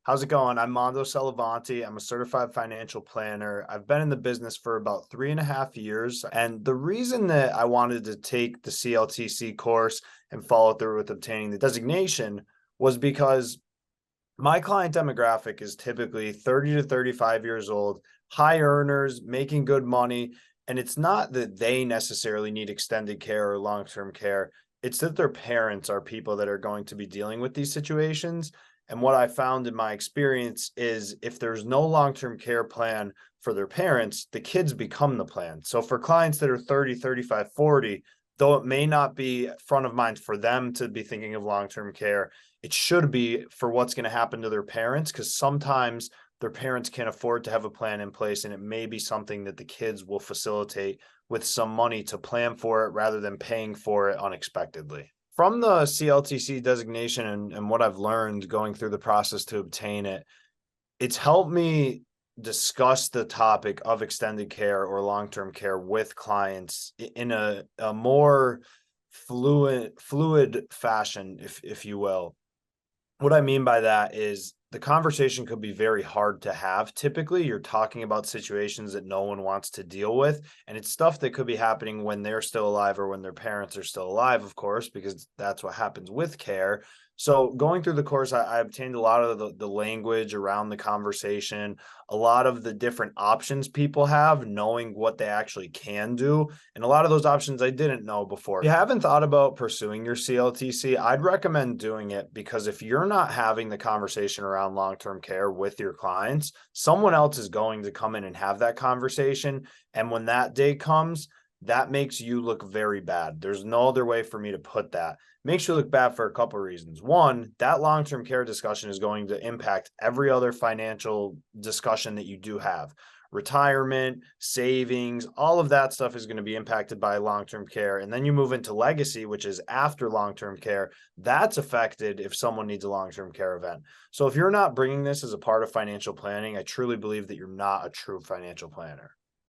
How's it going? I'm Mando. I'm a certified financial planner. I've been in the business for about 3.5 years. And the reason that I wanted to take the CLTC course and follow through with obtaining the designation was because my client demographic is typically 30 to 35 years old, high earners, making good money. And it's not that they necessarily need extended care or long term care, it's that their parents are people that are going to be dealing with these situations. And what I found in my experience is if there's no long term care plan for their parents, the kids become the plan. So for clients that are 30, 35, 40, though it may not be front of mind for them to be thinking of long term care, it should be for what's going to happen to their parents, because sometimes their parents can't afford to have a plan in place, and it may be something that the kids will facilitate with some money to plan for it rather than paying for it unexpectedly. From the CLTC designation and what I've learned going through the process to obtain it, it's helped me discuss the topic of extended care or long-term care with clients in a more fluid fashion, if you will. What I mean by that is the conversation could be very hard to have. Typically, you're talking about situations that no one wants to deal with, and it's stuff that could be happening when they're still alive or when their parents are still alive, of course, because that's what happens with care. So going through the course, I obtained a lot of the language around the conversation, a lot of the different options people have, knowing what they actually can do. And a lot of those options I didn't know before. If you haven't thought about pursuing your CLTC, I'd recommend doing it, because if you're not having the conversation around long-term care with your clients, someone else is going to come in and have that conversation. And when that day comes, that makes you look very bad. There's no other way for me to put that. Makes you look bad for a couple of reasons. One, that long-term care discussion is going to impact every other financial discussion that you do have. Retirement, savings, all of that stuff is going to be impacted by long-term care. And then you move into legacy, which is after long-term care. That's affected if someone needs a long-term care event. So if you're not bringing this as a part of financial planning, I truly believe that you're not a true financial planner.